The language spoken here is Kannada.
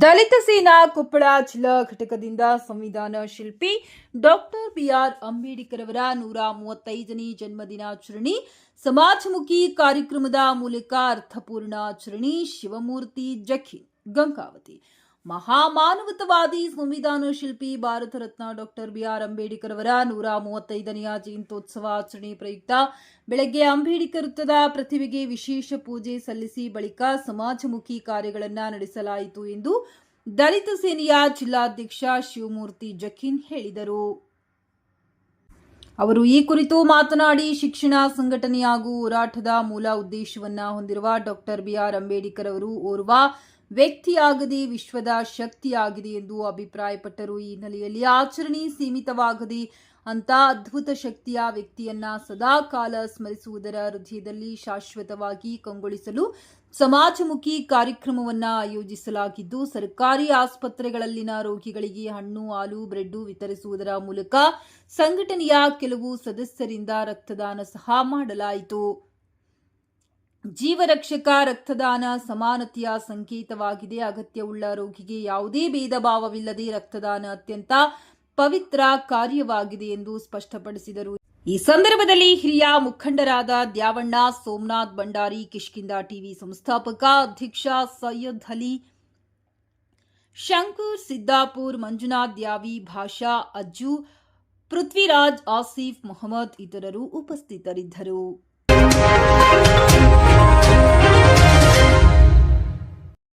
ದಲಿತ ಸೇನಾ ಕೊಪ್ಪಳ ಜಿಲ್ಲಾ ಘಟಕದಿಂದ ಸಂವಿಧಾನ ಶಿಲ್ಪಿ ಡಾಕ್ಟರ್ ಬಿಆರ್ ಅಂಬೇಡ್ಕರ್ ಅವರ 135ನೇ ಜನ್ಮದಿನಾಚರಣೆ ಸಮಾಜಮುಖಿ ಕಾರ್ಯಕ್ರಮದ ಮೂಲಕ ಅರ್ಥಪೂರ್ಣ ಆಚರಣೆ. ಶಿವಮೂರ್ತಿ ಜಖೀನ್, ಗಂಗಾವತಿ. ಮಹಾಮಾನವತಾವಾದಿ ಸಂವಿಧಾನ ಶಿಲ್ಪಿ ಭಾರತ ರತ್ನ ಡಾಕ್ಟರ್ ಬಿಆರ್ ಅಂಬೇಡ್ಕರ್ ಅವರ 135ನೇ ಜಯಂತ್ಯೋತ್ಸವ ಆಚರಣೆ ಪ್ರಯುಕ್ತ ಬೆಳಗ್ಗೆ ಅಂಬೇಡ್ಕರ್ ವೃತ್ತದ ಪ್ರತಿಮೆಗೆ ವಿಶೇಷ ಪೂಜೆ ಸಲ್ಲಿಸಿ ಬಳಿಕ ಸಮಾಜಮುಖಿ ಕಾರ್ಯಗಳನ್ನು ನಡೆಸಲಾಯಿತು ಎಂದು ದಲಿತ ಸೇನೆಯ ಜಿಲ್ಲಾಧ್ಯಕ್ಷ ಶಿವಮೂರ್ತಿ ಜಖೀನ್ ಹೇಳಿದರು. ಅವರು ಈ ಕುರಿತು ಮಾತನಾಡಿ, ಶಿಕ್ಷಣ, ಸಂಘಟನೆ ಹಾಗೂ ಹೋರಾಟದ ಮೂಲ ಉದ್ದೇಶವನ್ನ ಹೊಂದಿರುವ ಡಾಕ್ಟರ್ ಬಿಆರ್ ಅಂಬೇಡ್ಕರ್ ಅವರು ಓರ್ವ ವ್ಯಕ್ತಿಯಾಗದೆ ವಿಶ್ವದ ಶಕ್ತಿಯಾಗಿದೆ ಎಂದು ಅಭಿಪ್ರಾಯಪಟ್ಟರು. ಈ ಹಿನ್ನೆಲೆಯಲ್ಲಿ ಆಚರಣೆ ಸೀಮಿತವಾಗದೆ ಅಂತ ಅದ್ಭುತ ಶಕ್ತಿಯ ವ್ಯಕ್ತಿಯನ್ನ ಸದಾ ಕಾಲ ಸ್ಮರಿಸುವುದರ ಹೃದಯದಲ್ಲಿ ಶಾಶ್ವತವಾಗಿ ಕಂಗೊಳಿಸಲು ಸಮಾಜಮುಖಿ ಕಾರ್ಯಕ್ರಮವನ್ನ ಆಯೋಜಿಸಲಾಗಿದ್ದು, ಸರ್ಕಾರಿ ಆಸ್ಪತ್ರೆಗಳಲ್ಲಿನ ರೋಗಿಗಳಿಗೆ ಹಣ್ಣು, ಹಾಲು, ಬ್ರೆಡ್ ವಿತರಿಸುವುದರ ಮೂಲಕ ಸಂಘಟನೆಯ ಕೆಲವು ಸದಸ್ಯರಿಂದ ರಕ್ತದಾನ ಸಹ ಮಾಡಲಾಯಿತು. ಜೀವರಕ್ಷಕ ರಕ್ತದಾನ ಸಮಾನತೆಯ ಸಂಕೇತವಾಗಿದೆ. ಅಗತ್ಯವುಳ್ಳ ರೋಗಿಗೆ ಯಾವುದೇ ಭೇದ ಭಾವವಿಲ್ಲದೆ ರಕ್ತದಾನ ಅತ್ಯಂತ ಪವಿತ್ರ ಕಾರ್ಯವಾಗಿದೆ ಎಂದು ಸ್ಪಷ್ಟಪಡಿಸಿದರು. ಈ ಸಂದರ್ಭದಲ್ಲಿ ಹಿರಿಯ ಮುಖಂಡರಾದ ದ್ಯಾವಣ್ಣ, ಸೋಮನಾಥ್ ಭಂಡಾರಿ, ಕಿಷ್ಕಿಂಧ ಟಿವಿ ಸಂಸ್ಥಾಪಕ ಅಧ್ಯಕ್ಷ ಸೈಯದ್ ಅಲಿ, ಶಂಕರ್ ಸಿದ್ದಾಪುರ್, ಮಂಜುನಾಥ್ ದ್ಯಾವಿ, ಭಾಷಾ, ಅಜ್ಜು, ಪೃಥ್ವಿರಾಜ್, ಆಸಿಫ್, ಮೊಹಮ್ಮದ್ ಇತರರು ಉಪಸ್ಥಿತರಿದ್ದರು.